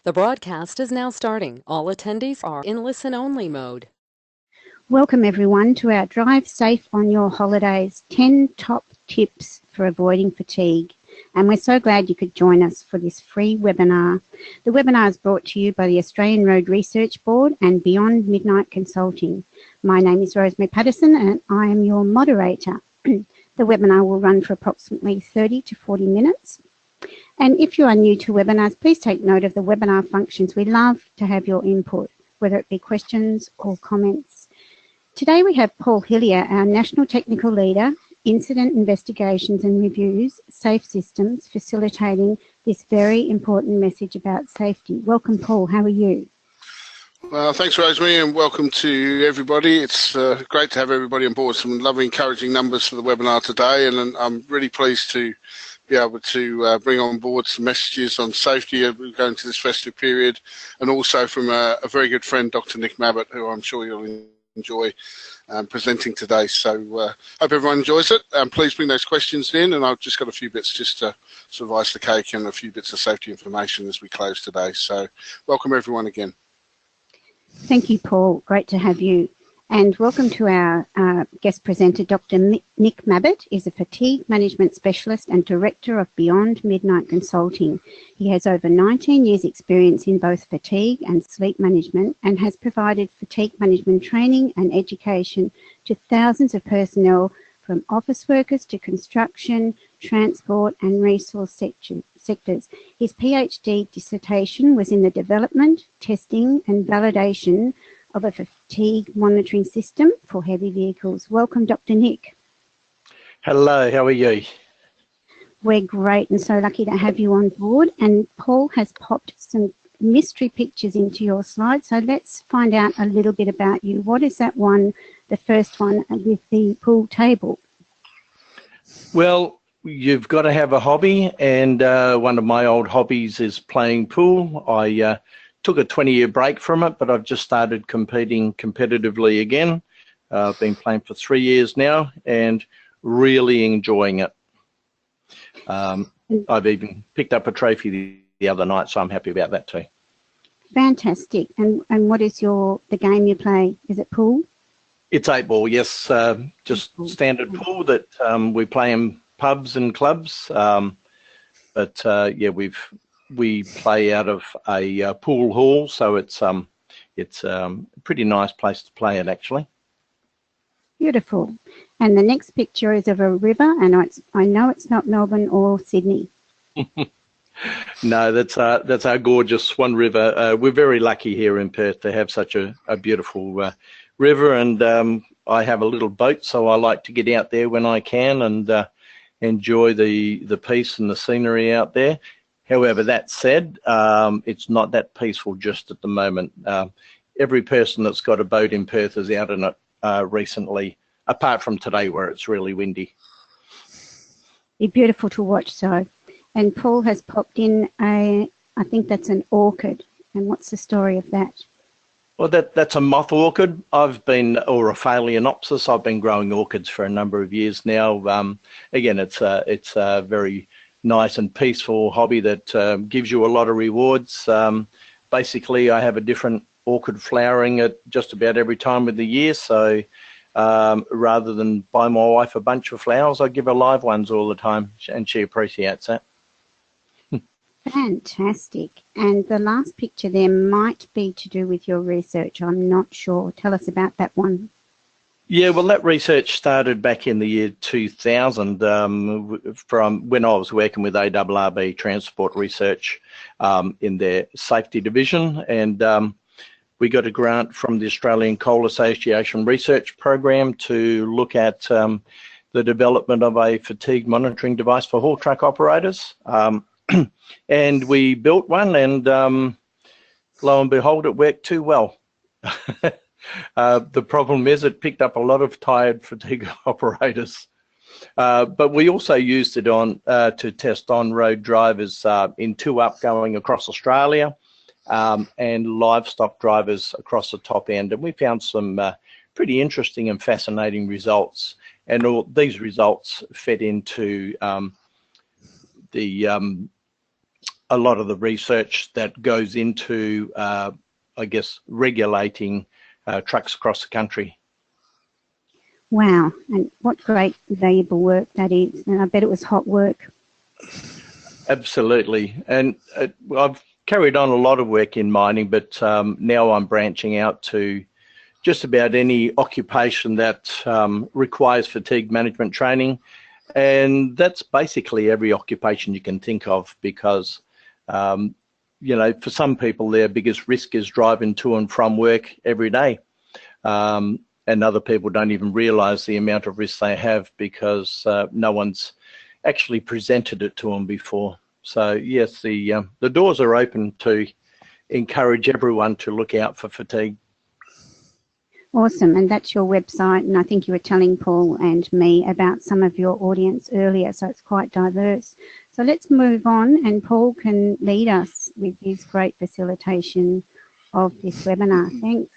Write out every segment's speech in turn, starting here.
The broadcast is now starting. All attendees are in listen-only mode. Welcome everyone to our Drive Safe on Your Holidays 10 Top Tips for Avoiding Fatigue. And we're so glad you could join us for this free webinar. The webinar is brought to you by the Australian Road Research Board and Beyond Midnight Consulting. My name is Rosemary Patterson and I am your moderator. The webinar will run for approximately 30 to 40 minutes. And if you are new to webinars, please take note of the webinar functions. We love to have your input, whether it be questions or comments. Today we have Paul Hillier, our National Technical Leader, Incident Investigations and Reviews, Safe Systems, facilitating this very important message about safety. Welcome, Paul. How are you? Well, thanks, Rosemary, and welcome to everybody. It's great to have everybody on board. Some lovely, encouraging numbers for the webinar today, and I'm really pleased to be able to bring on board some messages on safety as we go into this festive period, and also from a very good friend, Dr. Nick Mabbott, who I'm sure you'll enjoy presenting today. So hope everyone enjoys it. Please bring those questions in, and I've just got a few bits just to sort of ice the cake and a few bits of safety information as we close today. So welcome everyone again. Thank you, Paul. Great to have you. And welcome to our guest presenter, Dr. Nick Mabbott is a fatigue management specialist and director of Beyond Midnight Consulting. He has over 19 years experience in both fatigue and sleep management and has provided fatigue management training and education to thousands of personnel from office workers to construction, transport and resource sectors. His PhD dissertation was in the development, testing and validation of a fatigue monitoring system for heavy vehicles. Welcome, Dr. Nick. Hello, how are you? We're great and so lucky to have you on board. And Paul has popped some mystery pictures into your slides. So let's find out a little bit about you. What is that one, the first one with the pool table? Well, you've got to have a hobby, and one of my old hobbies is playing pool. I took a 20-year break from it, but I've just started competing competitively again. I've been playing for 3 years now and really enjoying it. I've even picked up a trophy the other night, so I'm happy about that too. Fantastic. And what is the game you play? Is it pool? It's 8-ball, yes. Just standard pool that we play in pubs and clubs. But yeah, we play out of a pool hall, so it's a pretty nice place to play it, actually. Beautiful. And the next picture is of a river, and I know it's not Melbourne or Sydney. No, that's our gorgeous Swan River. We're very lucky here in Perth to have such a beautiful river, and I have a little boat, so I like to get out there when I can and enjoy the peace and the scenery out there. However, that said, it's not that peaceful just at the moment. Every person that's got a boat in Perth is out in it recently, apart from today where it's really windy. Be beautiful to watch, so. And Paul has popped in I think that's an orchid. And what's the story of that? Well, that's a moth orchid. or a Phalaenopsis. I've been growing orchids for a number of years now. Again, it's a very nice and peaceful hobby that gives you a lot of rewards. Basically, I have a different orchid flowering at just about every time of the year, so rather than buy my wife a bunch of flowers, I give her live ones all the time, and she appreciates that. Fantastic. And the last picture there might be to do with your research. I'm not sure. Tell us about that one. Yeah, well, that research started back in the year 2000 from when I was working with ARRB Transport Research in their safety division, and we got a grant from the Australian Coal Association research program to look at the development of a fatigue monitoring device for haul truck operators. And we built one, and lo and behold, it worked too well. The problem is it picked up a lot of tired fatigue operators. But we also used it to test on-road drivers in 2-up going across Australia and livestock drivers across the top end. And we found some pretty interesting and fascinating results. And all these results fed into the a lot of the research that goes into, I guess, regulating trucks across the country. Wow, and what great valuable work that is, and I bet it was hot work. Absolutely, and I've carried on a lot of work in mining, but now I'm branching out to just about any occupation that requires fatigue management training, and that's basically every occupation you can think of, because you know, for some people their biggest risk is driving to and from work every day. And other people don't even realise the amount of risk they have because no one's actually presented it to them before. So yes, the doors are open to encourage everyone to look out for fatigue. Awesome, and that's your website, and I think you were telling Paul and me about some of your audience earlier, so it's quite diverse. So let's move on, and Paul can lead us with his great facilitation of this webinar. Thanks.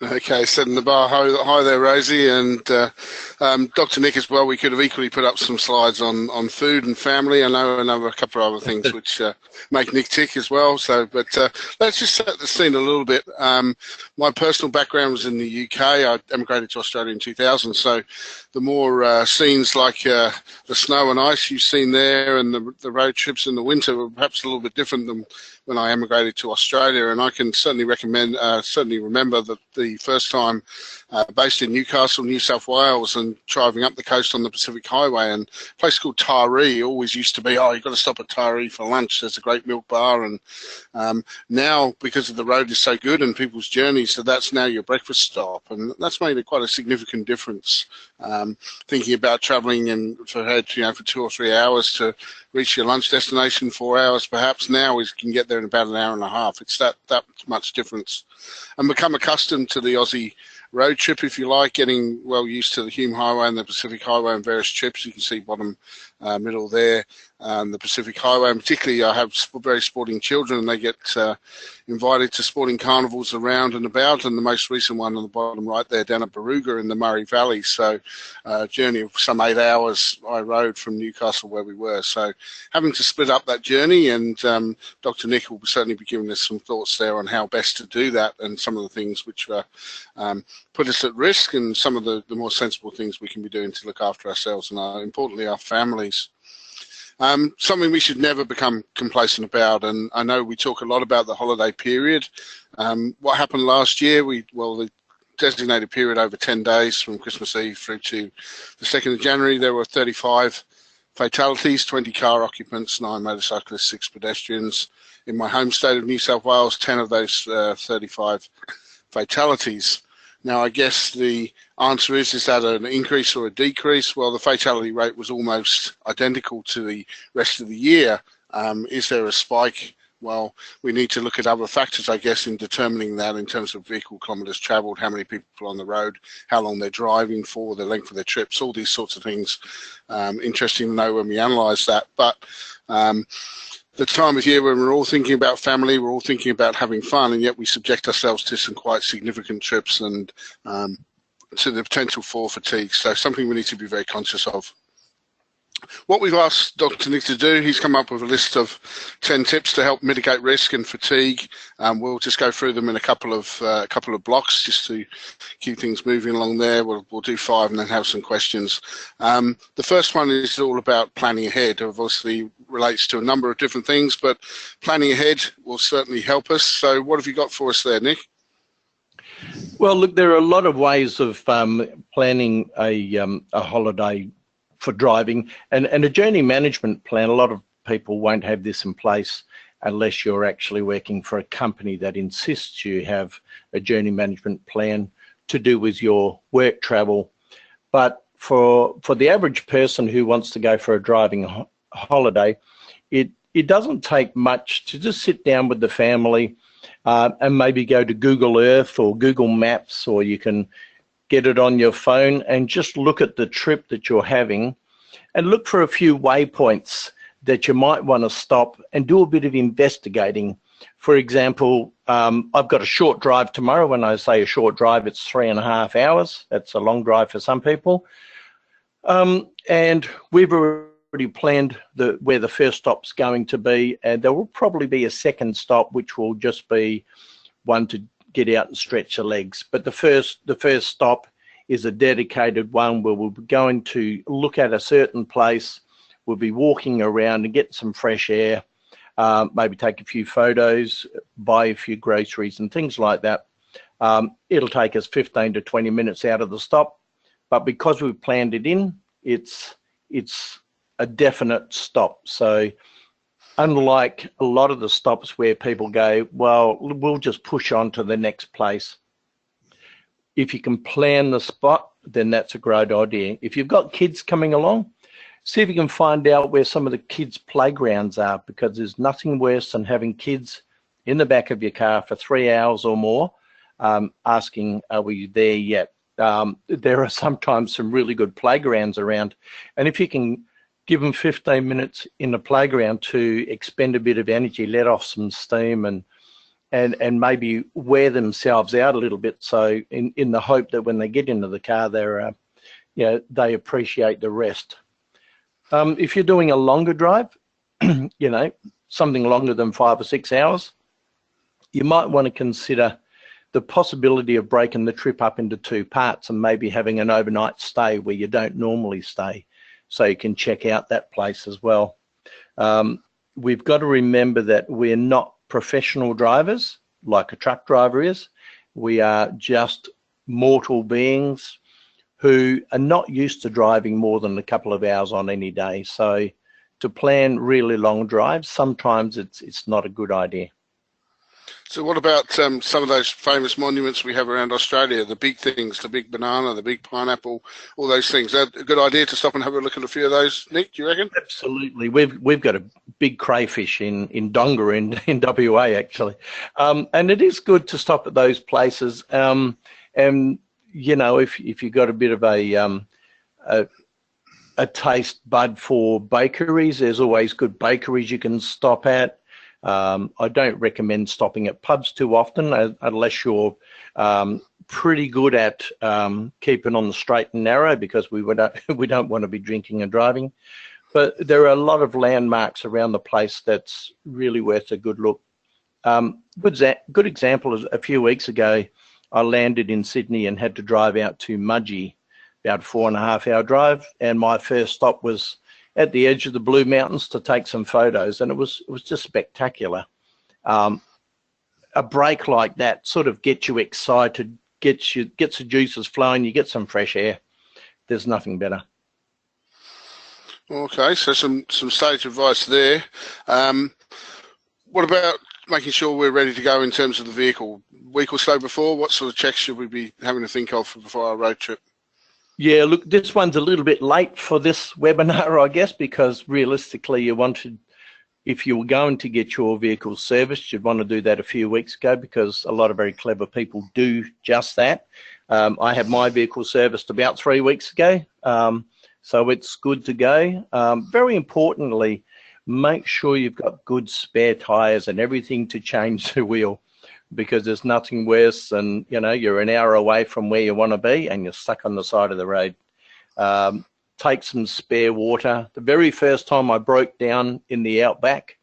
Okay, setting the bar. Hi there, Rosie, and Dr. Nick as well. We could have equally put up some slides on food and family. I know a couple of other things which make Nick tick as well. So, but let's just set the scene a little bit. My personal background was in the UK. I emigrated to Australia in 2000. So, the more scenes like the snow and ice you've seen there, and the road trips in the winter were perhaps a little bit different than when I emigrated to Australia. And I can certainly remember that the first time based in Newcastle, New South Wales, and driving up the coast on the Pacific Highway, and a place called Taree always used to be, oh, you've got to stop at Taree for lunch. There's a great milk bar. And now, because of the road is so good and people's journeys, so that's now your breakfast stop. And that's made quite a significant difference. Thinking about traveling and for 2 or 3 hours to reach your lunch destination, 4 hours perhaps, now you can get there in about an hour and a half. It's that much difference. And become accustomed to the Aussie road trip, if you like, getting well used to the Hume Highway and the Pacific Highway and various trips. You can see bottom middle there, the Pacific Highway. And particularly, I have very sporting children, and they get invited to sporting carnivals around and about, and the most recent one on the bottom right there down at Barooga in the Murray Valley. So a journey of some 8 hours I rode from Newcastle where we were. So having to split up that journey, and Dr. Nick will certainly be giving us some thoughts there on how best to do that, and some of the things which put us at risk, and some of the more sensible things we can be doing to look after ourselves and importantly our families. Something we should never become complacent about, and I know we talk a lot about the holiday period. What happened last year, the designated period over 10 days from Christmas Eve through to the 2nd of January, there were 35 fatalities, 20 car occupants, 9 motorcyclists, 6 pedestrians. In my home state of New South Wales, 10 of those 35 fatalities. Now, I guess the answer is that an increase or a decrease? Well, the fatality rate was almost identical to the rest of the year. Is there a spike? Well, we need to look at other factors, I guess, in determining that in terms of vehicle kilometres travelled, how many people on the road, how long they're driving for, the length of their trips, all these sorts of things. Interesting to know when we analyse that. But the time of year when we're all thinking about family, we're all thinking about having fun, and yet we subject ourselves to some quite significant trips and to the potential for fatigue. So something we need to be very conscious of. What we've asked Dr. Nick to do, he's come up with a list of 10 tips to help mitigate risk and fatigue. We'll just go through them in a couple of blocks just to keep things moving along there. We'll do 5 and then have some questions. The first one is all about planning ahead. Obviously relates to a number of different things, but planning ahead will certainly help us. So what have you got for us there, Nick? Well, look, there are a lot of ways of planning a holiday for driving, and a journey management plan. A lot of people won't have this in place unless you're actually working for a company that insists you have a journey management plan to do with your work travel. But for the average person who wants to go for a driving holiday, it doesn't take much to just sit down with the family and maybe go to Google Earth or Google Maps, or you can get it on your phone and just look at the trip that you're having and look for a few waypoints that you might want to stop and do a bit of investigating. For example, I've got a short drive tomorrow. When I say a short drive, it's 3.5 hours. That's a long drive for some people. And we've already planned where the first stop's going to be, and there will probably be a second stop, which will just be one to get out and stretch the legs. But the first stop is a dedicated one where we'll be going to look at a certain place. We'll be walking around and get some fresh air, maybe take a few photos, buy a few groceries and things like that. It'll take us 15 to 20 minutes out of the stop, but because we've planned it in, it's a definite stop. So unlike a lot of the stops where people go, well, we'll just push on to the next place. If you can plan the spot, then that's a great idea. If you've got kids coming along, see if you can find out where some of the kids' playgrounds are, because there's nothing worse than having kids in the back of your car for 3 hours or more, asking, are we there yet? There are sometimes some really good playgrounds around, and if you can give them 15 minutes in the playground to expend a bit of energy, let off some steam, and maybe wear themselves out a little bit, so in the hope that when they get into the car, they appreciate the rest. If you're doing a longer drive, something longer than 5 or 6 hours, you might want to consider the possibility of breaking the trip up into 2 parts and maybe having an overnight stay where you don't normally stay, so you can check out that place as well. We've got to remember that we're not professional drivers like a truck driver is. We are just mortal beings who are not used to driving more than a couple of hours on any day. So to plan really long drives, sometimes it's not a good idea. So what about some of those famous monuments we have around Australia, the big things, the big banana, the big pineapple, all those things? Is that a good idea to stop and have a look at a few of those, Nick, do you reckon? Absolutely. We've got a big crayfish in Donga in WA, actually. And it is good to stop at those places. And, if you've got a bit of a taste bud for bakeries, there's always good bakeries you can stop at. I don't recommend stopping at pubs too often unless you're pretty good at keeping on the straight and narrow, because we don't want to be drinking and driving. But there are a lot of landmarks around the place that's really worth a good look. Good example is a few weeks ago, I landed in Sydney and had to drive out to Mudgee, about a 4.5 hour drive, and my first stop was at the edge of the Blue Mountains to take some photos, and it was just spectacular. A break like that sort of gets you excited, gets the juices flowing, you get some fresh air. There's nothing better. Okay, so some sage advice there. What about making sure we're ready to go in terms of the vehicle? Week or so before, what sort of checks should we be having to think of before our road trip? Yeah, look, this one's a little bit late for this webinar, I guess, because realistically if you were going to get your vehicle serviced, you'd want to do that a few weeks ago, because a lot of very clever people do just that. I had my vehicle serviced about 3 weeks ago, so it's good to go. Very importantly, make sure you've got good spare tyres and everything to change the wheel, because there's nothing worse than, you're an hour away from where you want to be and you're stuck on the side of the road. Take some spare water. The very first time I broke down in the outback,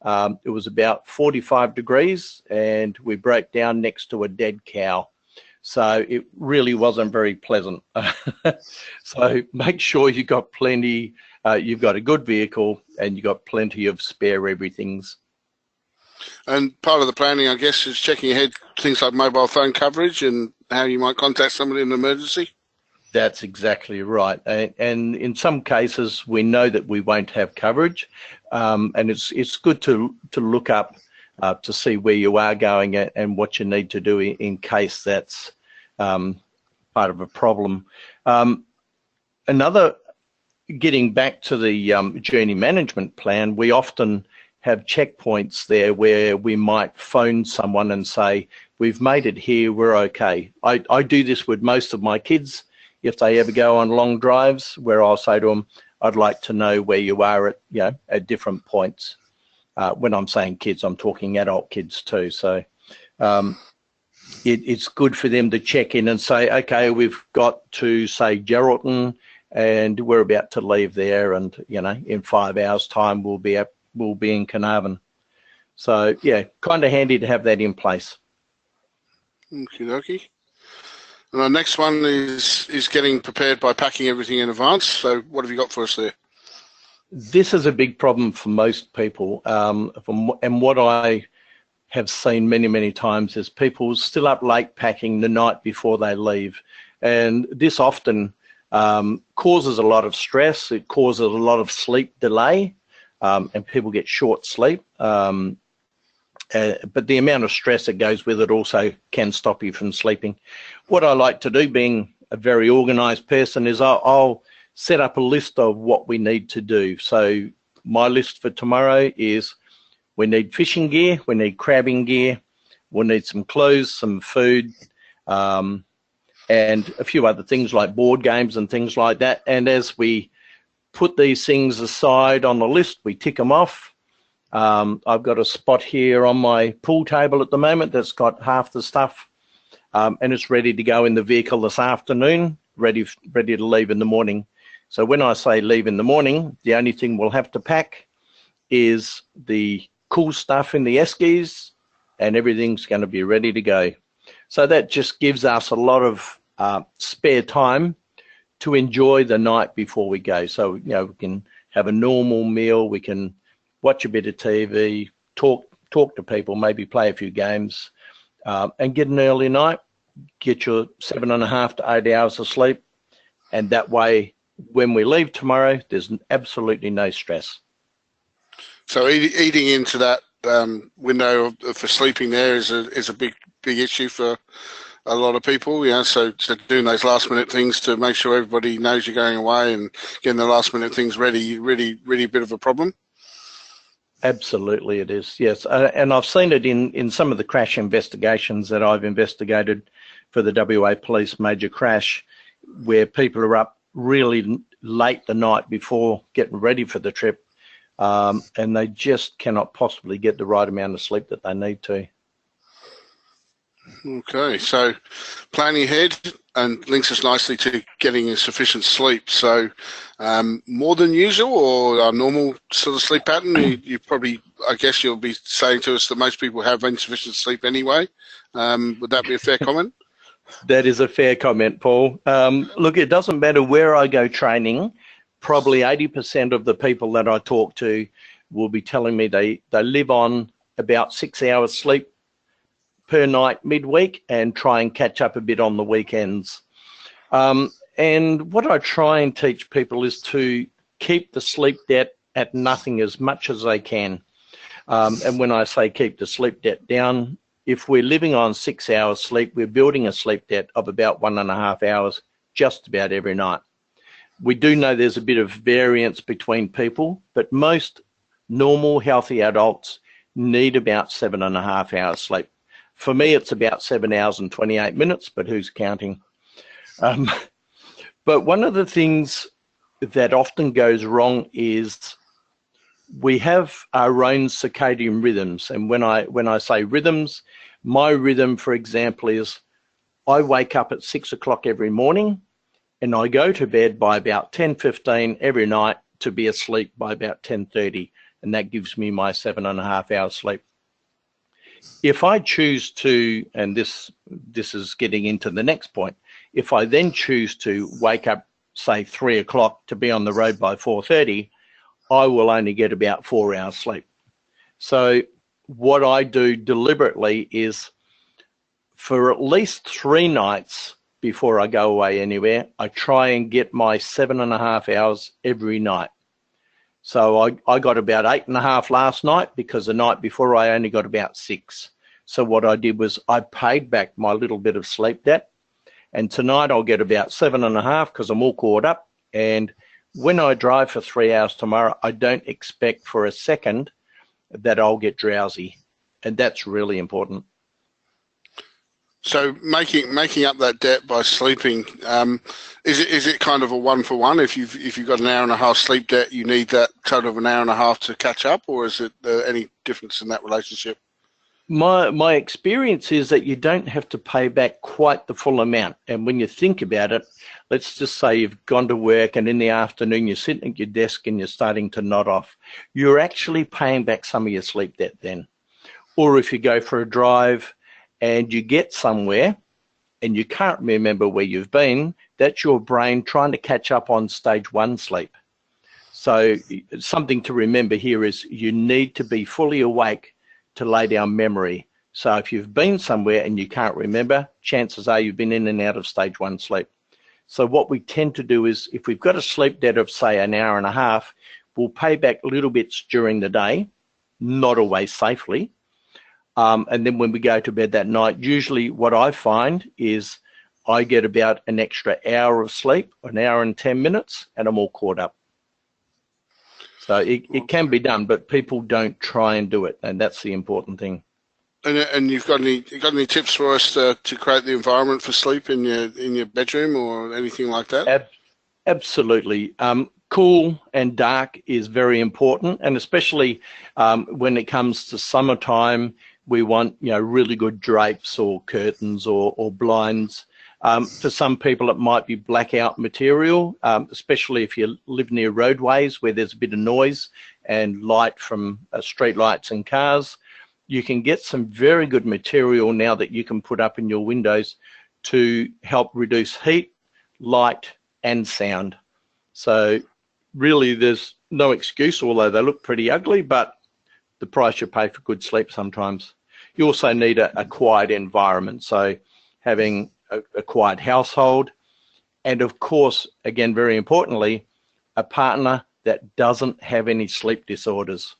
it was about 45 degrees and we broke down next to a dead cow. So it really wasn't very pleasant. So make sure you've got plenty, you've got a good vehicle and you've got plenty of spare everythings. And part of the planning, I guess, is checking ahead things like mobile phone coverage and how you might contact somebody in an emergency. That's exactly right. And in some cases, we know that we won't have coverage. And it's good to look up to see where you are going and what you need to do in case that's part of a problem. Getting back to the journey management plan, we often have checkpoints there where we might phone someone and say, we've made it here, we're okay. I do this with most of my kids if they ever go on long drives, where I'll say to them, I'd like to know where you are at different points. When I'm saying kids, I'm talking adult kids too. So it's good for them to check in and say, okay, we've got to, say, Geraldton, and we're about to leave there, and you know, in 5 hours' time we'll be in Carnarvon. So yeah, kind of handy to have that in place. Okie dokie. And our next one is getting prepared by packing everything in advance. So what have you got for us there? This is a big problem for most people, and what I have seen many times is people still up late packing the night before they leave, and this often causes a lot of stress. It causes a lot of sleep delay, and people get short sleep. But the amount of stress that goes with it also can stop you from sleeping. What I like to do, being a very organised person, is I'll set up a list of what we need to do. So my list for tomorrow is we need fishing gear, we need crabbing gear, we'll need some clothes, some food, and a few other things like board games and things like that. And as we put these things aside on the list, we tick them off. I've got a spot here on my pool table at the moment that's got half the stuff, and it's ready to go in the vehicle this afternoon, ready to leave in the morning. So when I say leave in the morning, the only thing we'll have to pack is the cool stuff in the eskies, and everything's going to be ready to go. So that just gives us a lot of spare time to enjoy the night before we go. So, you know, we can have a normal meal, we can watch a bit of TV, talk to people, maybe play a few games, and get an early night, get your 7.5 to 8 hours of sleep. And that way, when we leave tomorrow, there's absolutely no stress. So eating into that window for sleeping there is a big issue for a lot of people. Yeah, so doing those last minute things to make sure everybody knows you're going away and getting the last minute things ready, really a bit of a problem. Absolutely it is, yes. And I've seen it in some of the crash investigations that I've investigated for the WA Police major crash, where people are up really late the night before getting ready for the trip, and they just cannot possibly get the right amount of sleep that they need to. Okay, so planning ahead and links us nicely to getting a sufficient sleep. So more than usual, or our normal sort of sleep pattern, you probably, I guess you'll be saying to us that most people have insufficient sleep anyway. Would that be a fair comment? That is a fair comment, Paul. Look, it doesn't matter where I go training, probably 80% of the people that I talk to will be telling me they live on about 6 hours sleep per night midweek and try and catch up a bit on the weekends. And what I try and teach people is to keep the sleep debt at nothing as much as they can. And when I say keep the sleep debt down, if we're living on 6 hours sleep, we're building a sleep debt of about 1.5 hours just about every night. We do know there's a bit of variance between people, but most normal healthy adults need about 7.5 hours sleep. For me, it's about 7 hours and 28 minutes, but who's counting? But one of the things that often goes wrong is we have our own circadian rhythms. And when I say rhythms, my rhythm, for example, is I wake up at 6 o'clock every morning and I go to bed by about 10:15 every night to be asleep by about 10:30. And that gives me my 7.5 hours sleep. If I choose to, and this is getting into the next point, if I then choose to wake up, say 3 o'clock to be on the road by 4:30, I will only get about 4 hours sleep. So what I do deliberately is for at least 3 nights before I go away anywhere, I try and get my 7.5 hours every night. So I got about 8.5 last night because the night before I only got about 6. So what I did was I paid back my little bit of sleep debt, and tonight I'll get about 7.5 because I'm all caught up. And when I drive for 3 hours tomorrow, I don't expect for a second that I'll get drowsy, and that's really important. So making up that debt by sleeping, is it kind of a 1-for-1? If you've got an hour and a half sleep debt, you need that total of an hour and a half to catch up, or is it any difference in that relationship? My experience is that you don't have to pay back quite the full amount. And when you think about it, let's just say you've gone to work and in the afternoon you're sitting at your desk and you're starting to nod off. You're actually paying back some of your sleep debt then. Or if you go for a drive and you get somewhere and you can't remember where you've been, that's your brain trying to catch up on stage 1 sleep. So something to remember here is you need to be fully awake to lay down memory. So if you've been somewhere and you can't remember, chances are you've been in and out of stage 1 sleep. So what we tend to do is if we've got a sleep debt of say an hour and a half, we'll pay back little bits during the day, not always safely. And then when we go to bed that night, usually what I find is I get about an extra hour of sleep, an hour and 10 minutes, and I'm all caught up. So it can be done, but people don't try and do it, and that's the important thing. And you've got any tips for us to create the environment for sleep in your bedroom or anything like that? Absolutely. Cool and dark is very important, and especially when it comes to summertime, we want really good drapes or curtains or blinds. For some people, it might be blackout material, especially if you live near roadways where there's a bit of noise and light from street lights and cars. You can get some very good material now that you can put up in your windows to help reduce heat, light, and sound. So really, there's no excuse, although they look pretty ugly, but the price you pay for good sleep sometimes. You also need a quiet environment, so having a quiet household, and of course, again, very importantly, a partner that doesn't have any sleep disorders.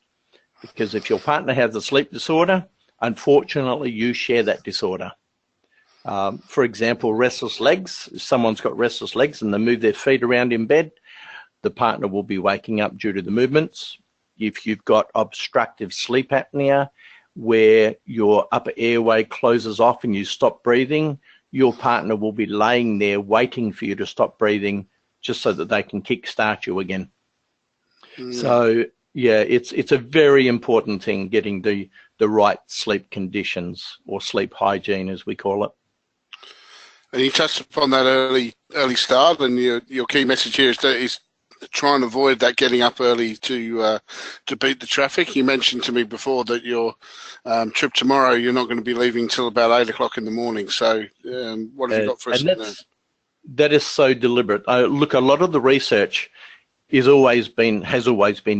Because if your partner has a sleep disorder, unfortunately, you share that disorder. For example, restless legs. If someone's got restless legs and they move their feet around in bed, the partner will be waking up due to the movements. If you've got obstructive sleep apnea, where your upper airway closes off and you stop breathing, your partner will be laying there waiting for you to stop breathing just so that they can kickstart you again. So yeah, it's a very important thing, getting the right sleep conditions, or sleep hygiene as we call it. And you touched upon that early start, and your key message here is try and avoid that getting up early to beat the traffic. You mentioned to me before that your trip tomorrow, you're not going to be leaving till about 8 o'clock in the morning. So what have you got for us there? That is so deliberate. Look, a lot of the research has always been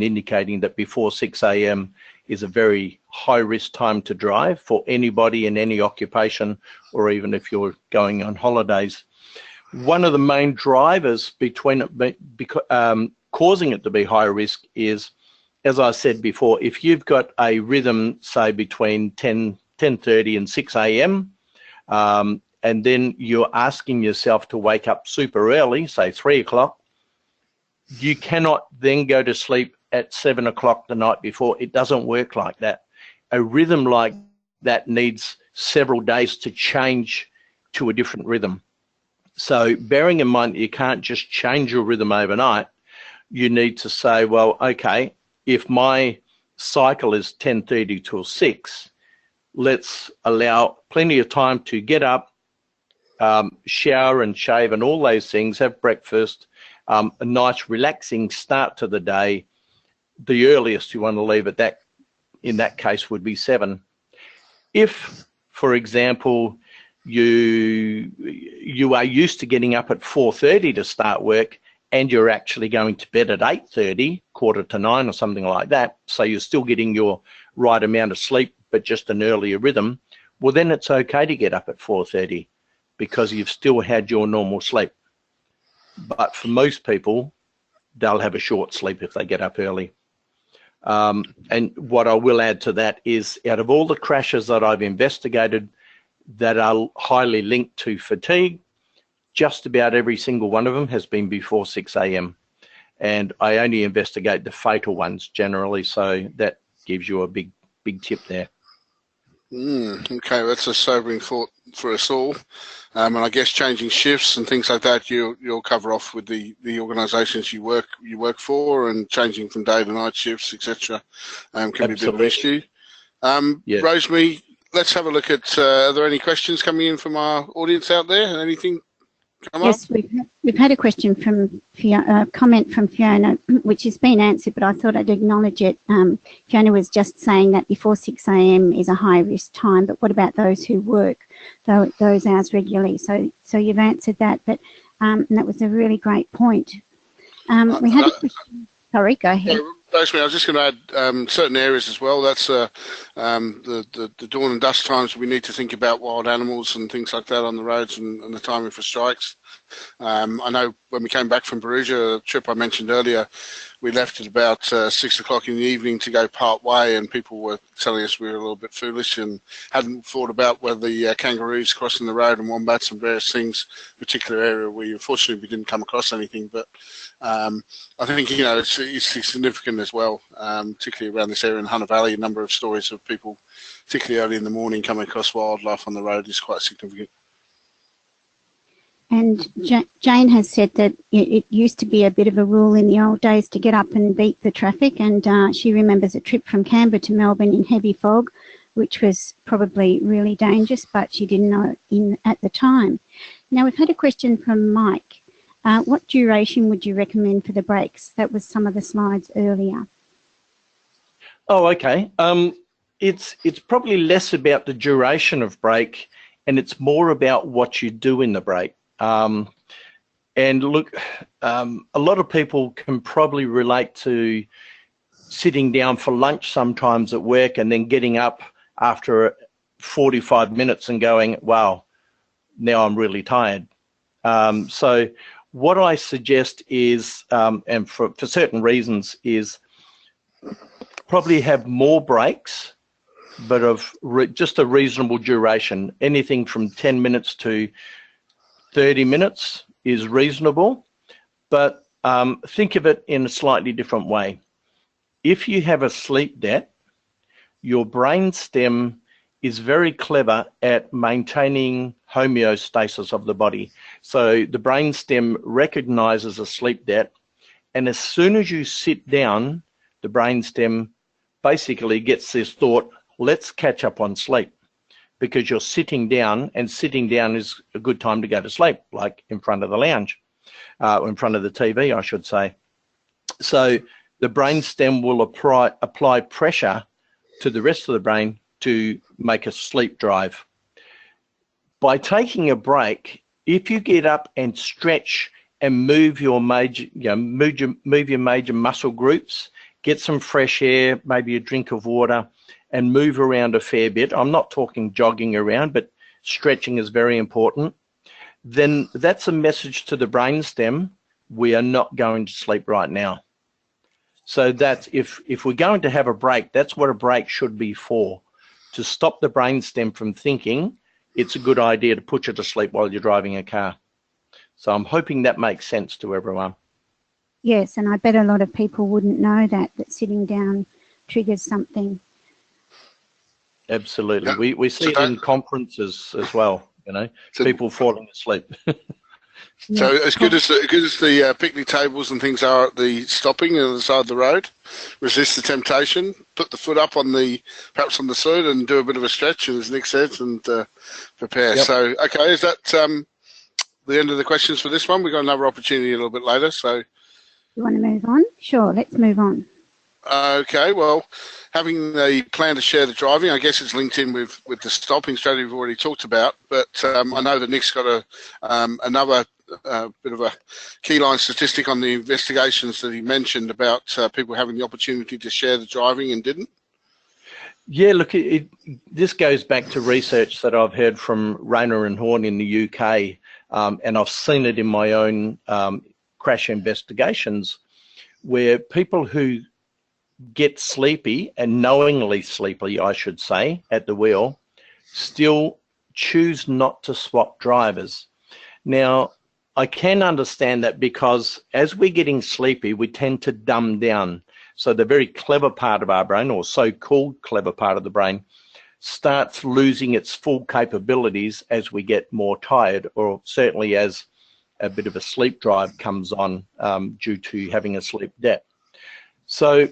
indicating that before 6 a.m. is a very high risk time to drive for anybody in any occupation, or even if you're going on holidays. One of the main drivers causing it to be high risk is, as I said before, if you've got a rhythm, say between 10:30 and 6 a.m., and then you're asking yourself to wake up super early, say 3 o'clock, you cannot then go to sleep at 7 o'clock the night before. It doesn't work like that. A rhythm like that needs several days to change to a different rhythm. So bearing in mind that you can't just change your rhythm overnight, you need to say, well, okay, if my cycle is 10:30 till 6, let's allow plenty of time to get up, shower and shave and all those things, have breakfast, a nice relaxing start to the day. The earliest you want to leave at in that case would be 7. If, for example, you are used to getting up at 4:30 to start work, and you're actually going to bed at 8:30, 8:45 or something like that, so you're still getting your right amount of sleep, but just an earlier rhythm, well, then it's okay to get up at 4:30 because you've still had your normal sleep. But for most people, they'll have a short sleep if they get up early. And what I will add to that is, out of all the crashes that I've investigated that are highly linked to fatigue, just about every single one of them has been before 6 a.m. And I only investigate the fatal ones generally, so that gives you a big tip there. Okay, that's a sobering thought for us all. And I guess changing shifts and things like that, you'll cover off with the organisations you work for, and changing from day to night shifts, etc. Can be a bit of an issue. Yes. Rosemary, let's have a look at, are there any questions coming in from our audience out there? Anything come up? Yes, we've had a question from Fiona, comment from Fiona, which has been answered, but I thought I'd acknowledge it. Fiona was just saying that before 6 a.m. is a high risk time, but what about those who work those hours regularly? So you've answered that, but and that was a really great point. We had a question. Sorry, go ahead. Basically, I was just going to add certain areas as well. That's the dawn and dusk times. We need to think about wild animals and things like that on the roads and the timing for strikes. I know when we came back from Perugia, a trip I mentioned earlier, we left at about 6 o'clock in the evening to go part way, and people were telling us we were a little bit foolish and hadn't thought about whether the kangaroos crossing the road and wombats and various things, particular area we unfortunately we didn't come across anything, but I think, you know, it's significant as well, particularly around this area in Hunter Valley. A number of stories of people, particularly early in the morning, coming across wildlife on the road is quite significant. And Jane has said that it used to be a bit of a rule in the old days to get up and beat the traffic, and she remembers a trip from Canberra to Melbourne in heavy fog, which was probably really dangerous, but she didn't know it at the time. Now, we've had a question from Mike. What duration would you recommend for the breaks? That was some of the slides earlier. Oh, okay. It's probably less about the duration of break, and it's more about what you do in the break. And look, a lot of people can probably relate to sitting down for lunch sometimes at work and then getting up after 45 minutes and going, wow, now I'm really tired. So what I suggest is, and for certain reasons, is probably have more breaks, but of just a reasonable duration. Anything from 10 minutes to 30 minutes is reasonable, but think of it in a slightly different way. If you have a sleep debt, your brain stem is very clever at maintaining homeostasis of the body. So the brain stem recognizes a sleep debt, and as soon as you sit down, the brain stem basically gets this thought, let's catch up on sleep, because you're sitting down, and sitting down is a good time to go to sleep, like in front of the lounge, in front of the TV, I should say. So the brain stem will apply pressure to the rest of the brain to make a sleep drive. By taking a break, if you get up and stretch and move your major, move your major muscle groups, get some fresh air, maybe a drink of water, and move around a fair bit. I'm not talking jogging around, but stretching is very important. Then that's a message to the brainstem, we are not going to sleep right now. So that's, if we're going to have a break, that's what a break should be for, to stop the brainstem from thinking it's a good idea to put you to sleep while you're driving a car. So I'm hoping that makes sense to everyone. Yes, and I bet a lot of people wouldn't know that sitting down triggers something. Absolutely. Yeah. We see it in conferences as well, people falling asleep. So as good as the picnic tables and things are at the stopping on the side of the road, resist the temptation, put the foot up on perhaps on the seat and do a bit of a stretch, as Nick said, and prepare. Yep. So, okay, is that the end of the questions for this one? We've got another opportunity a little bit later. So, you want to move on? Sure, let's move on. Okay, well, having a plan to share the driving, I guess it's linked in with the stopping strategy we've already talked about, but I know that Nick's got another bit of a keyline statistic on the investigations that he mentioned about people having the opportunity to share the driving and didn't. Yeah, look, this goes back to research that I've heard from Rayner and Horn in the UK, and I've seen it in my own crash investigations, where people who get sleepy, and knowingly sleepy, I should say, at the wheel, still choose not to swap drivers. Now, I can understand that, because as we're getting sleepy, we tend to dumb down. So the very clever part of our brain, or so-called clever part of the brain, starts losing its full capabilities as we get more tired, or certainly as a bit of a sleep drive comes on due to having a sleep debt. So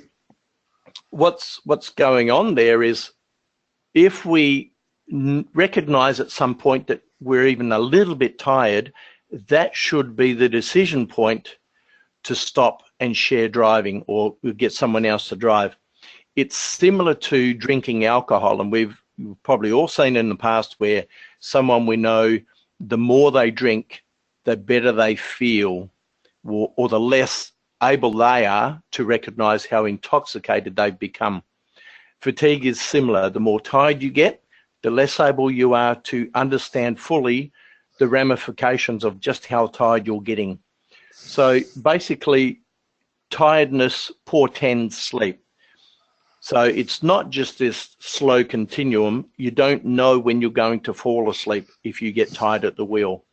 what's going on there is, if we recognize at some point that we're even a little bit tired, that should be the decision point to stop and share driving, or get someone else to drive. It's similar to drinking alcohol, and we've probably all seen in the past where someone we know, the more they drink, the better they feel, or the less able they are to recognize how intoxicated they've become. Fatigue is similar. The more tired you get, the less able you are to understand fully the ramifications of just how tired you're getting. So basically, tiredness portends sleep. So it's not just this slow continuum. You don't know when you're going to fall asleep if you get tired at the wheel.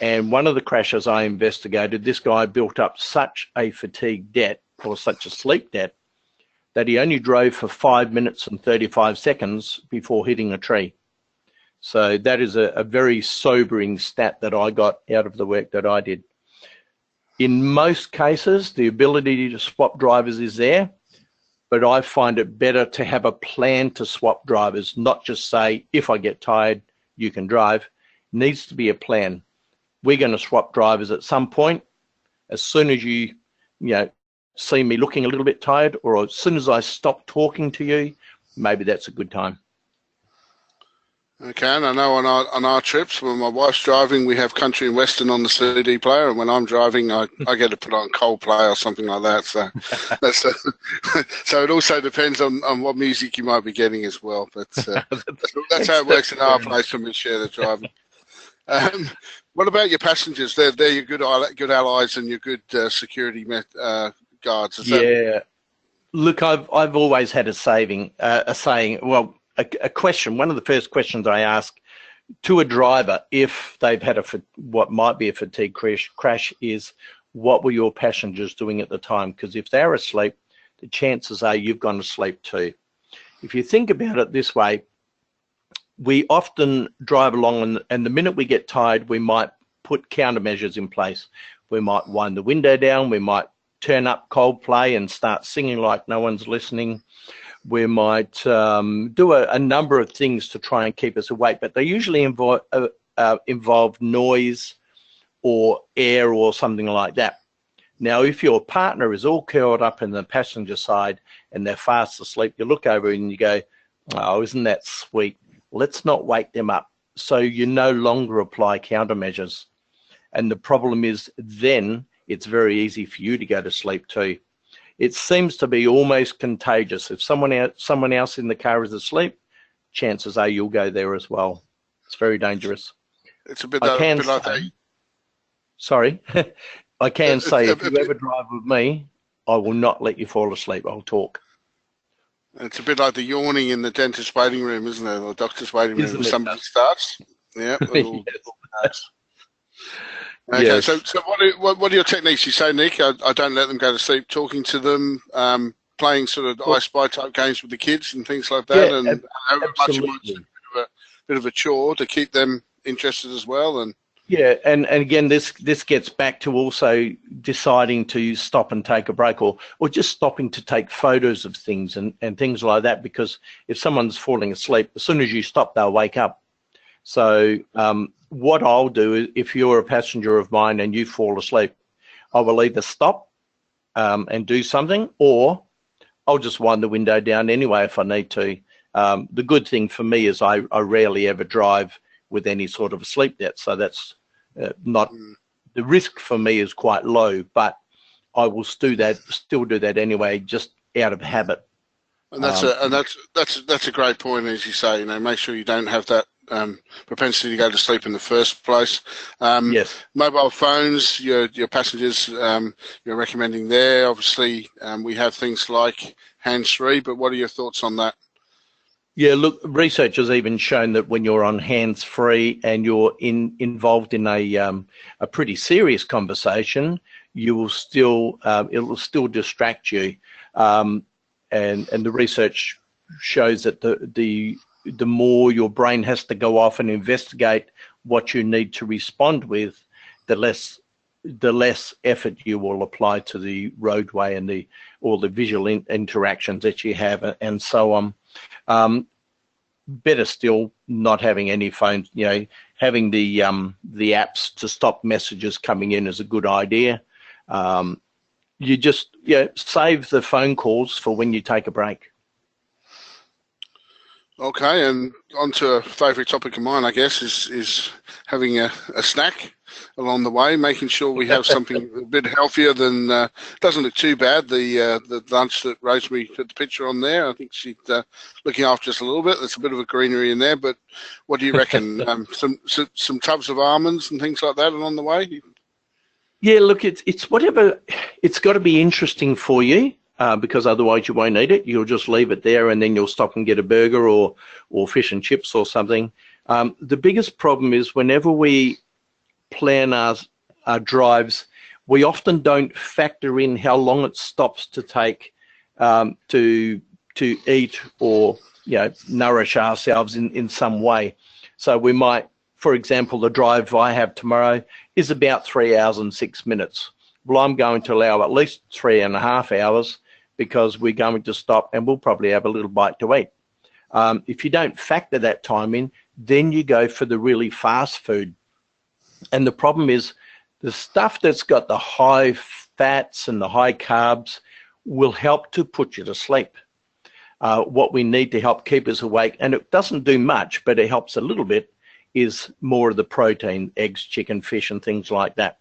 And one of the crashes I investigated, this guy built up such a fatigue debt, or such a sleep debt, that he only drove for 5 minutes and 35 seconds before hitting a tree. So that is a very sobering stat that I got out of the work that I did. In most cases, the ability to swap drivers is there, but I find it better to have a plan to swap drivers, not just say, if I get tired, you can drive. It needs to be a plan. We're going to swap drivers at some point. As soon as you see me looking a little bit tired, or as soon as I stop talking to you, maybe that's a good time. Okay, and I know on our trips, when my wife's driving, we have country and western on the CD player, and when I'm driving, I get to put on Coldplay or something like that. So that's so it also depends on what music you might be getting as well. But that's how it works in our place when we share the driving. What about your passengers? They're your good allies and your good security guards. Look, I've always had a saying. Well, a question. One of the first questions I ask to a driver if they've had what might be a fatigue crash is, what were your passengers doing at the time? Because if they're asleep, the chances are you've gone to sleep too. If you think about it this way, we often drive along, and the minute we get tired, we might put countermeasures in place. We might wind the window down. We might turn up Coldplay and start singing like no one's listening. We might do a number of things to try and keep us awake, but they usually involve noise or air or something like that. Now, if your partner is all curled up in the passenger side and they're fast asleep, you look over and you go, oh, isn't that sweet? Let's not wake them up. So you no longer apply countermeasures. And the problem is then it's very easy for you to go to sleep too. It seems to be almost contagious. If someone else in the car is asleep, chances are you'll go there as well. It's very dangerous. It's a bit like that. Sorry. I can say if you ever drive with me, I will not let you fall asleep. I'll talk. It's a bit like the yawning in the dentist's waiting room, isn't it? Or doctor's waiting room when somebody starts. Yeah. Yes. Okay, yes. So what are your techniques? You say, Nick, I don't let them go to sleep, talking to them, playing sort of I Spy type games with the kids and things like that, and how much it might be a bit of a chore to keep them interested as well. And yeah, and again, this gets back to also deciding to stop and take a break, or just stopping to take photos of things and things like that, because if someone's falling asleep, as soon as you stop, they'll wake up. So what I'll do is, if you're a passenger of mine and you fall asleep, I will either stop and do something, or I'll just wind the window down anyway if I need to. The good thing for me is I rarely ever drive with any sort of a sleep debt, so that's not the risk for me is quite low, but I will still do that anyway, just out of habit. And that's a great point, as you say. Make sure you don't have that propensity to go to sleep in the first place. Yes. Mobile phones, your passengers, you're recommending there. Obviously, we have things like hands-free, but what are your thoughts on that? Yeah, look, research has even shown that when you're on hands-free and you're involved in a pretty serious conversation, you will still it will still distract you, and the research shows that the more your brain has to go off and investigate what you need to respond with, the less effort you will apply to the roadway and all the visual interactions that you have and so on. better still, not having any phones. You know, having the apps to stop messages coming in is a good idea. You just save the phone calls for when you take a break. Okay, and onto a favourite topic of mine, I guess, is having a snack along the way, making sure we have something a bit healthier than, doesn't look too bad, the lunch that Rosemary put the picture on there. I think she's looking after us a little bit. There's a bit of a greenery in there, but what do you reckon? Some tubs of almonds and things like that along the way? Yeah, look, it's whatever. It's got to be interesting for you. Because otherwise you won't eat it. You'll just leave it there and then you'll stop and get a burger or fish and chips or something. The biggest problem is whenever we plan our drives, we often don't factor in how long it stops to take to eat or nourish ourselves in some way. So we might, for example, the drive I have tomorrow is about 3 hours and 6 minutes. Well, I'm going to allow at least 3.5 hours because we're going to stop and we'll probably have a little bite to eat. If you don't factor that time in, then you go for the really fast food. And the problem is the stuff that's got the high fats and the high carbs will help to put you to sleep. What we need to help keep us awake, and it doesn't do much, but it helps a little bit, is more of the protein, eggs, chicken, fish, and things like that.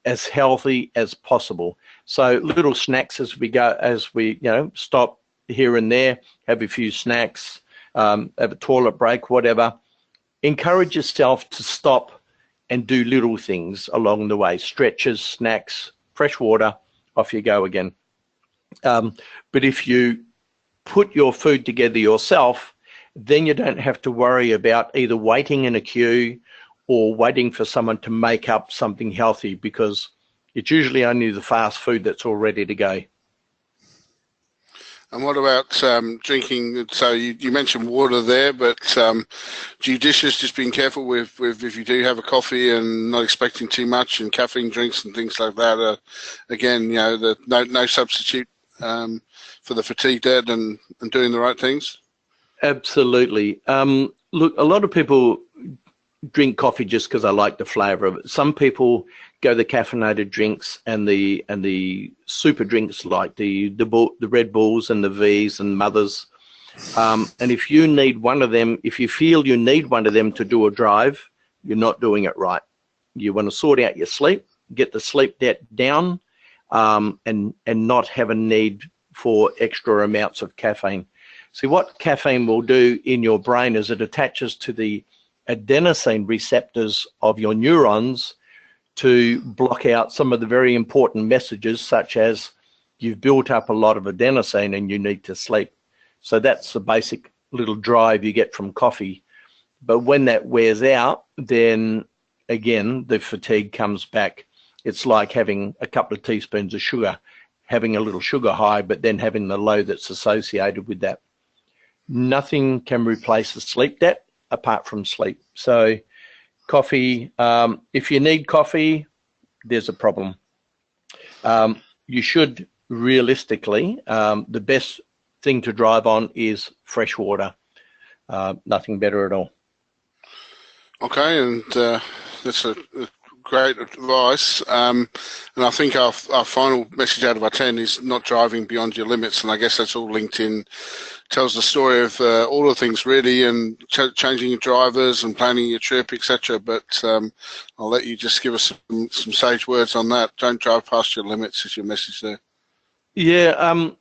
As healthy as possible. So little snacks as we go, as we stop here and there, have a few snacks, have a toilet break, whatever. Encourage yourself to stop and do little things along the way. Stretches, snacks, fresh water, off you go again. But if you put your food together yourself, then you don't have to worry about either waiting in a queue or waiting for someone to make up something healthy, because it's usually only the fast food that's all ready to go. And what about drinking? So you mentioned water there, but judicious, just being careful with if you do have a coffee and not expecting too much, and caffeine drinks and things like that. Again, no substitute for the fatigue dead and doing the right things. Absolutely. Look, a lot of people drink coffee just because I like the flavour of it. Some people go the caffeinated drinks and the super drinks like the Red Bulls and the V's and Mothers. And if you need one of them, if you feel you need one of them to do a drive, you're not doing it right. You want to sort out your sleep, get the sleep debt down, and not have a need for extra amounts of caffeine. See, what caffeine will do in your brain is it attaches to the adenosine receptors of your neurons to block out some of the very important messages, such as you've built up a lot of adenosine and you need to sleep. So that's the basic little drive you get from coffee. But when that wears out, then again, the fatigue comes back. It's like having a couple of teaspoons of sugar, having a little sugar high, but then having the low that's associated with that. Nothing can replace the sleep debt apart from sleep. So coffee, if you need coffee, there's a problem. You should realistically, the best thing to drive on is fresh water. Nothing better at all. Okay, and that's a great advice. And I think our final message out of our 10 is not driving beyond your limits. And I guess that's all linked in, tells the story of all the things really, and changing your drivers and planning your trip, etc. But I'll let you just give us some sage words on that. Don't drive past your limits is your message there. Yeah,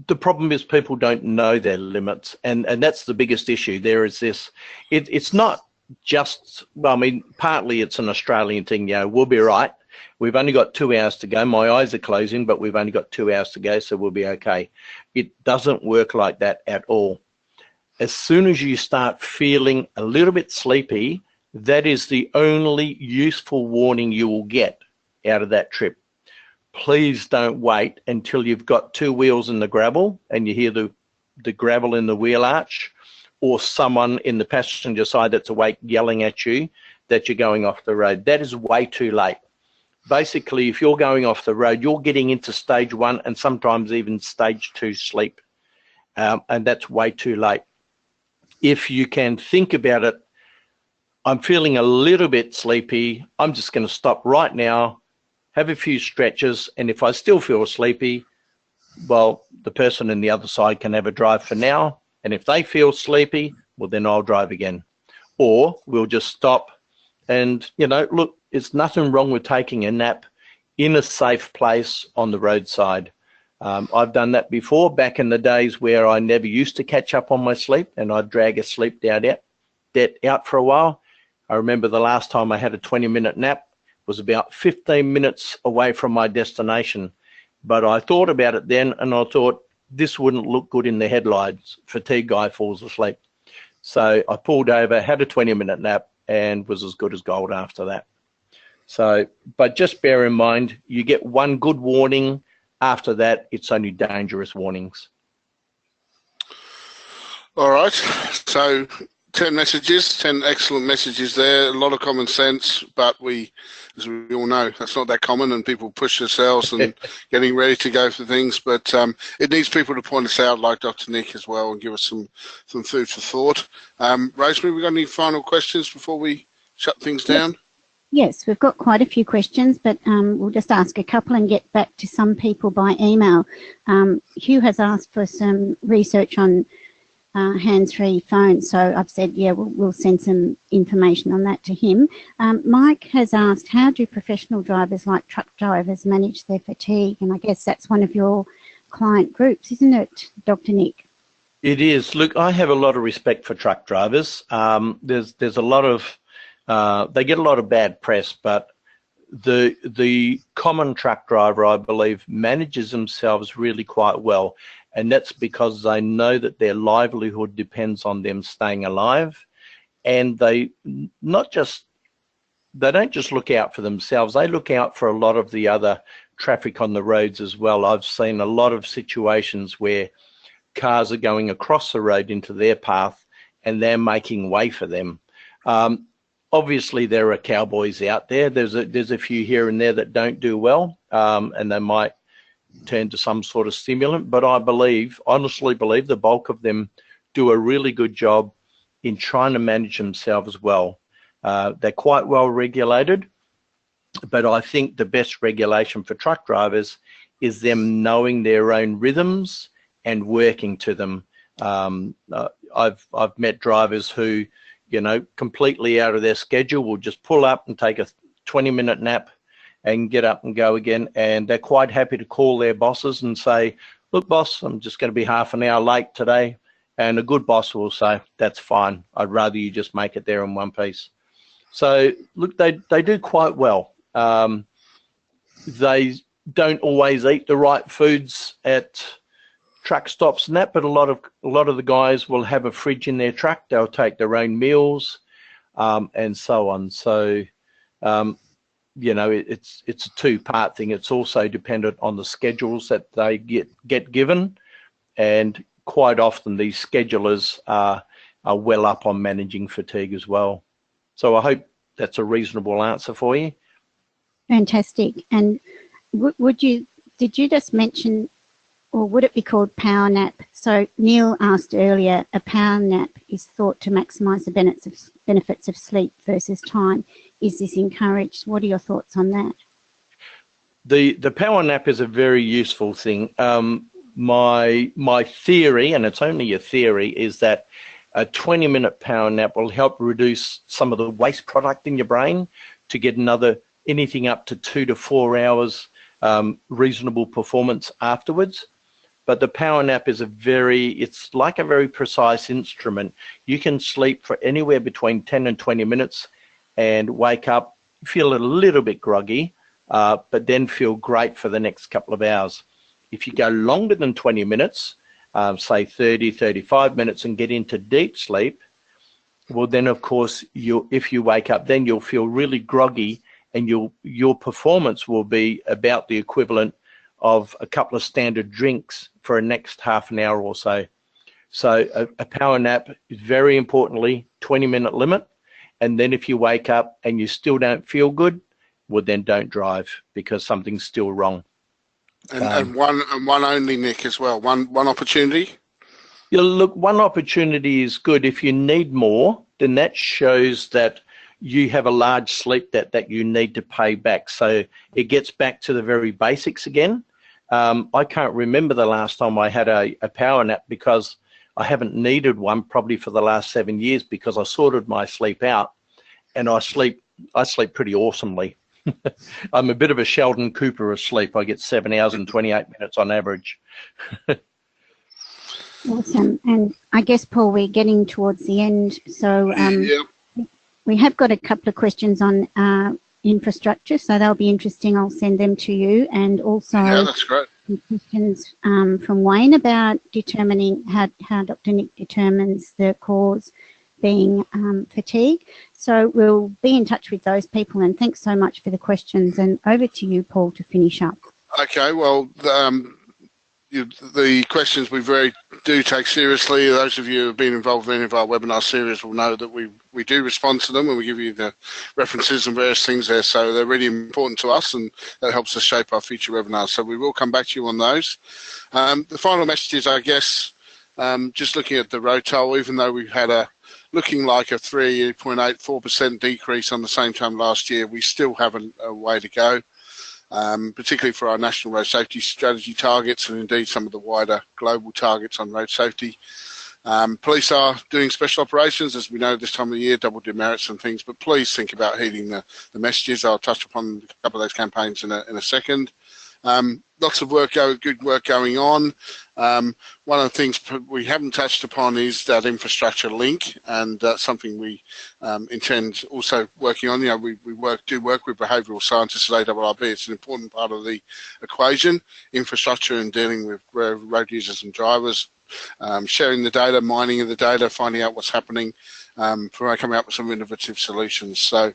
the problem is people don't know their limits, and that's the biggest issue. There is this, it's not just, well, I mean, partly it's an Australian thing, we'll be right. We've only got 2 hours to go. My eyes are closing, but we've only got 2 hours to go, so we'll be okay. It doesn't work like that at all. As soon as you start feeling a little bit sleepy, that is the only useful warning you will get out of that trip. Please don't wait until you've got 2 wheels in the gravel and you hear the gravel in the wheel arch, or someone in the passenger side that's awake yelling at you that you're going off the road. That is way too late. Basically, if you're going off the road, you're getting into stage 1 and sometimes even stage 2 sleep. And that's way too late. if you can think about it, I'm feeling a little bit sleepy. I'm just going to stop right now, have a few stretches, and if I still feel sleepy, well, the person on the other side can have a drive for now. And if they feel sleepy, well, then I'll drive again. Or we'll just stop and, you know, look, there's nothing wrong with taking a nap in a safe place on the roadside. I've done that before back in the days where I never used to catch up on my sleep, and I'd drag a sleep out for a while. I remember the last time I had a 20-minute nap was about 15 minutes away from my destination. But I thought about it then, and I thought this wouldn't look good in the headlights. Fatigue guy falls asleep. So I pulled over, had a 20-minute nap, and was as good as gold after that. So, but just bear in mind, you get one good warning. After that, it's only dangerous warnings. All right. So 10 messages, 10 excellent messages there. A lot of common sense, but as we all know, that's not that common, and people push themselves and getting ready to go for things. But it needs people to point us out, like Dr. Nick as well, and give us some food for thought. Rosemary, we got any final questions before we shut things down? Yes, we've got quite a few questions, but we'll just ask a couple and get back to some people by email. Hugh has asked for some research on hands-free phones, so I've said, yeah, we'll send some information on that to him. Mike has asked, how do professional drivers like truck drivers manage their fatigue? And I guess that's one of your client groups, isn't it, Dr. Nick? It is. Look, I have a lot of respect for truck drivers. There's a lot of they get a lot of bad press, but the common truck driver, I believe, manages themselves really quite well, and that's because they know that their livelihood depends on them staying alive, and they don't just look out for themselves, they look out for a lot of the other traffic on the roads as well. I've seen a lot of situations where cars are going across the road into their path and they're making way for them. Obviously, there are cowboys out there. There's a few here and there that don't do well, and they might turn to some sort of stimulant. But I honestly believe, the bulk of them do a really good job in trying to manage themselves well. They're quite well regulated, but I think the best regulation for truck drivers is them knowing their own rhythms and working to them. I've met drivers who, completely out of their schedule, will just pull up and take a 20-minute nap and get up and go again. And they're quite happy to call their bosses and say, look, boss, I'm just going to be half an hour late today. And a good boss will say, that's fine. I'd rather you just make it there in one piece. So look, they do quite well. They don't always eat the right foods at truck stops and that, but a lot of the guys will have a fridge in their truck. They'll take their own meals, and so on. So, it's a two-part thing. It's also dependent on the schedules that they get given, and quite often these schedulers are well up on managing fatigue as well. So I hope that's a reasonable answer for you. Fantastic. And did you just mention, or would it be called power nap? So Neil asked earlier, a power nap is thought to maximise the benefits of sleep versus time. Is this encouraged? What are your thoughts on that? The power nap is a very useful thing. My theory, and it's only a theory, is that a 20-minute power nap will help reduce some of the waste product in your brain to get anything up to 2 to 4 hours reasonable performance afterwards. But the power nap is it's like a very precise instrument. You can sleep for anywhere between 10 and 20 minutes and wake up, feel a little bit groggy, but then feel great for the next couple of hours. If you go longer than 20 minutes, say 30, 35 minutes, and get into deep sleep, well, then, of course, if you wake up, then you'll feel really groggy, and your performance will be about the equivalent of a couple of standard drinks for a next half an hour or so. So a power nap is very importantly 20-minute limit. And then if you wake up and you still don't feel good, well, then don't drive, because something's still wrong. And one only, Nick, as well. One opportunity. Yeah, look, one opportunity is good. If you need more, then that shows that you have a large sleep debt that you need to pay back. So it gets back to the very basics again. I can't remember the last time I had a power nap, because I haven't needed one probably for the last 7 years, because I sorted my sleep out, and I sleep pretty awesomely. I'm a bit of a Sheldon Cooper of sleep. I get 7 hours and 28 minutes on average. Awesome. And I guess, Paul, we're getting towards the end. So Yeah. we have got a couple of questions on infrastructure, so they'll be interesting. I'll send them to you. And also Yeah, that's great. some questions from Wayne about determining how Dr. Nick determines the cause being fatigue. So we'll be in touch with those people, and thanks so much for the questions. And over to you, Paul, to finish up. Okay, well, the questions we do take seriously. Those of you who have been involved in any of our webinar series will know that we do respond to them, and we give you the references and various things there. So they're really important to us, and that helps us shape our future webinars. So we will come back to you on those. The final message is, I guess, just looking at the road toll, even though we've had looking like a 3.84% decrease on the same time last year, we still have a way to go. Particularly for our National Road Safety Strategy targets, and indeed some of the wider global targets on road safety. Police are doing special operations, as we know this time of the year, double demerits and things, but please think about heeding the messages. I'll touch upon a couple of those campaigns in a second. Lots of good work going on. One of the things we haven't touched upon is that infrastructure link, and that's something we intend also working on. You know, we do work with behavioural scientists at ARRB. It's an important part of the equation, infrastructure and dealing with road users and drivers, sharing the data, mining of the data, finding out what's happening, for coming up with some innovative solutions. So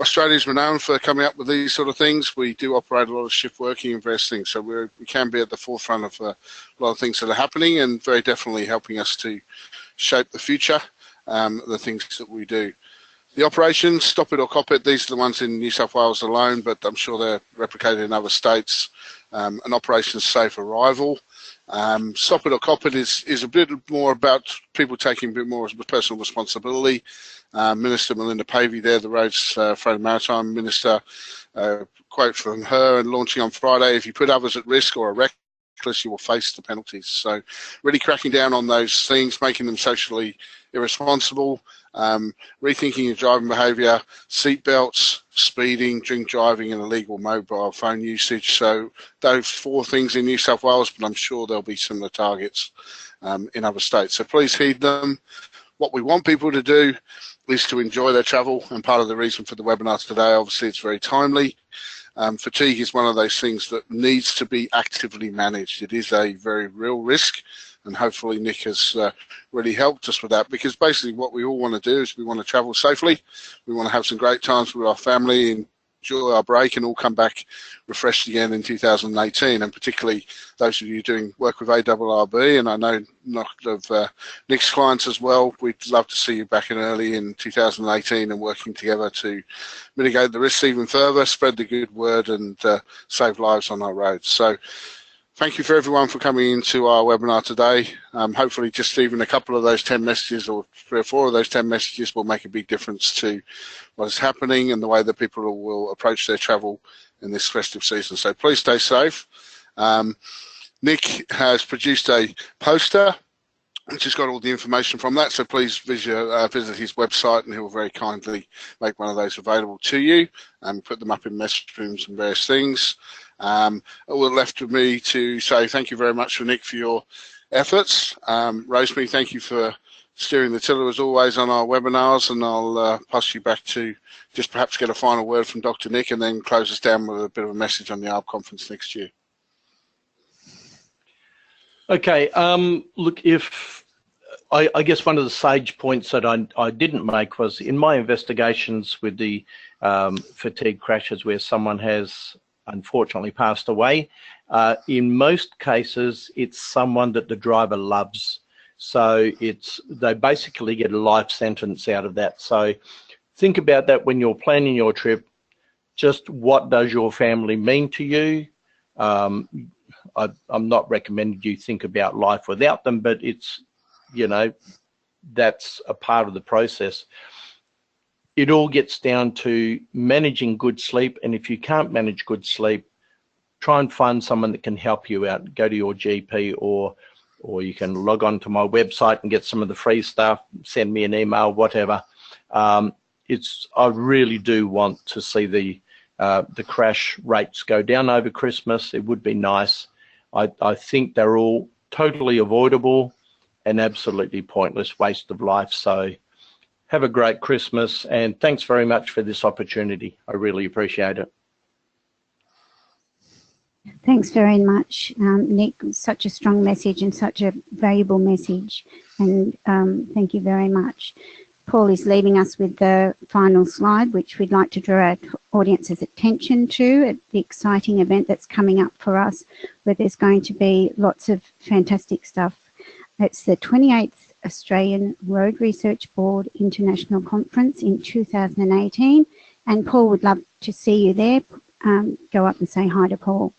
Australia's renowned for coming up with these sort of things. We do operate a lot of shift working and various things, so we can be at the forefront of a lot of things that are happening, and very definitely helping us to shape the future, the things that we do. The operations, Stop It or Cop It, these are the ones in New South Wales alone, but I'm sure they're replicated in other states. An Operation Safe Arrival. Stop It or Cop It is a bit more about people taking a bit more personal responsibility. Minister Melinda Pavey there, the Roads Freda Maritime Minister, quote from her, and launching on Friday: "If you put others at risk or are reckless, you will face the penalties." So really cracking down on those things, making them socially irresponsible, rethinking your driving behaviour, seat belts, speeding, drink driving, and illegal mobile phone usage. So those 4 things in New South Wales, but I'm sure there'll be similar targets in other states. So please heed them. What we want people to do is to enjoy their travel, and part of the reason for the webinar today, obviously it's very timely. Fatigue is one of those things that needs to be actively managed. It is a very real risk, and hopefully Nick has really helped us with that, because basically what we all want to do is we want to travel safely, we want to have some great times with our family, enjoy our break, and all come back refreshed again in 2018. And particularly those of you doing work with ARRB, and I know a lot of Nick's clients as well, we'd love to see you back in early in 2018 and working together to mitigate the risks even further, spread the good word, and save lives on our roads. So thank you for everyone for coming into our webinar today. Hopefully just even a couple of those 10 messages, or 3 or 4 of those 10 messages, will make a big difference to what is happening and the way that people will approach their travel in this festive season. So please stay safe. Nick has produced a poster which has got all the information from that, so please visit his website, and he'll very kindly make one of those available to you and put them up in message rooms and various things. All left with me to say thank you very much for Nick for your efforts. Rosemary, thank you for steering the tiller as always on our webinars, and I'll pass you back to just perhaps get a final word from Dr. Nick, and then close us down with a bit of a message on the ARB conference next year. Okay, look, if I guess one of the sage points that I didn't make was in my investigations with the fatigue crashes where someone has unfortunately passed away, in most cases it's someone that the driver loves. So they basically get a life sentence out of that. So think about that when you're planning your trip. Just what does your family mean to you? I'm not recommending you think about life without them, but it's you know, that's a part of the process. It all gets down to managing good sleep, and if you can't manage good sleep, try and find someone that can help you out. Go to your GP, or you can log on to my website and get some of the free stuff, send me an email, whatever. I really do want to see the crash rates go down over Christmas. It would be nice. I think they're all totally avoidable and absolutely pointless waste of life. So have a great Christmas, and thanks very much for this opportunity. I really appreciate it. Thanks very much, Nick. Such a strong message and such a valuable message, and thank you very much. Paul is leaving us with the final slide, which we'd like to draw our audience's attention to at the exciting event that's coming up for us, where there's going to be lots of fantastic stuff. It's the 28th Australian Road Research Board International Conference in 2018, and Paul would love to see you there. Go up and say hi to Paul.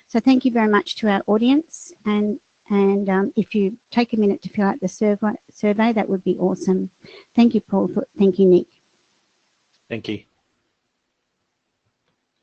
So thank you very much to our audience, and if you take a minute to fill out the survey, that would be awesome. Thank you, Paul. Thank you, Nick. Thank you.